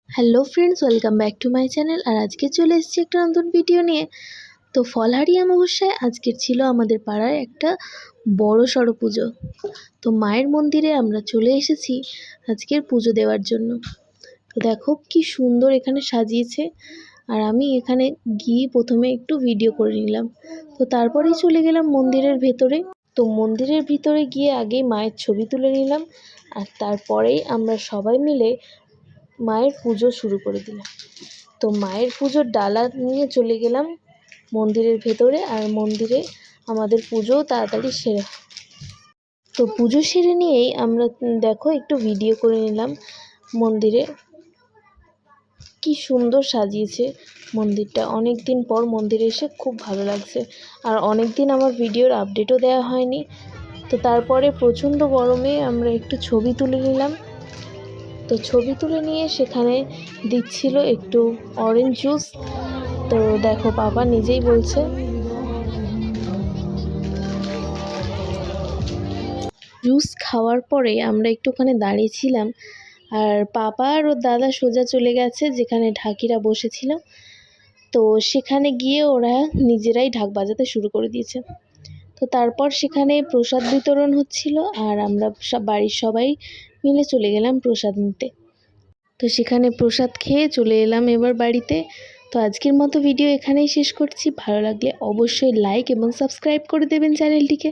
Hello friends, welcome back to my channel. আর আজকে চলে এসেছি একটা নতুন ভিডিও নিয়ে। তো ফলহারি অমাবস্যায় আজকের ছিল আমাদের পাড়ায় একটা বড় সড়ো পুজো। তো মায়ের মন্দিরে আমরা চলে এসেছি আজকের পুজো দেওয়ার জন্য। তো দেখো কি সুন্দর এখানে সাজিয়েছে। আর আমি এখানে গিয়ে প্রথমে একটু ভিডিও করে নিলাম। তো তারপরেই চলে গেলাম মন্দিরের ভেতরে। তো মন্দিরের ভিতরে গিয়ে আগেই মায়ের ছবি তুলে নিলাম, আর তারপরেই আমরা সবাই মিলে মায়ের পুজো শুরু করে দিলাম। তো মায়ের পুজোর ডালা নিয়ে চলে গেলাম মন্দিরের ভেতরে, আর মন্দিরে আমাদের পুজোও তাড়াতাড়ি সেরে। তো পুজো সেরে নিয়েই আমরা দেখো একটু ভিডিও করে নিলাম মন্দিরে। কি সুন্দর সাজিয়েছে মন্দিরটা। অনেক দিন পর মন্দিরে এসে খুব ভালো লাগছে। আর অনেক দিন আমার ভিডিওর আপডেটও দেওয়া হয়নি। তো তারপরে প্রচণ্ড গরমে আমরা একটু ছবি তুলে নিলাম। তো ছবি তুলে নিয়ে সেখানে দিচ্ছিল একটু অরেঞ্জ জুস। তো দেখো বাবা নিজেই বলছে। জুস খাওয়ার পরে আমরা একটুখানি দাঁড়িয়েছিলাম, আর পাপা আর ওর দাদা সোজা চলে গেছে যেখানে ঢাকিরা বসেছিল। তো সেখানে গিয়ে ওরা নিজেরাই ঢাক বাজাতে শুরু করে দিয়েছে। তো তারপর সেখানে প্রসাদ বিতরণ হচ্ছিল, আর আমরা বাড়ির সবাই মিলে চলে গেলাম প্রসাদ নিতে। তো সেখানে প্রসাদ খেয়ে চলে এলাম এবার বাড়িতে। তো আজকের মতো ভিডিও এখানেই শেষ করছি। ভালো লাগলে অবশ্যই লাইক এবং সাবস্ক্রাইব করে দেবেন চ্যানেলটিকে।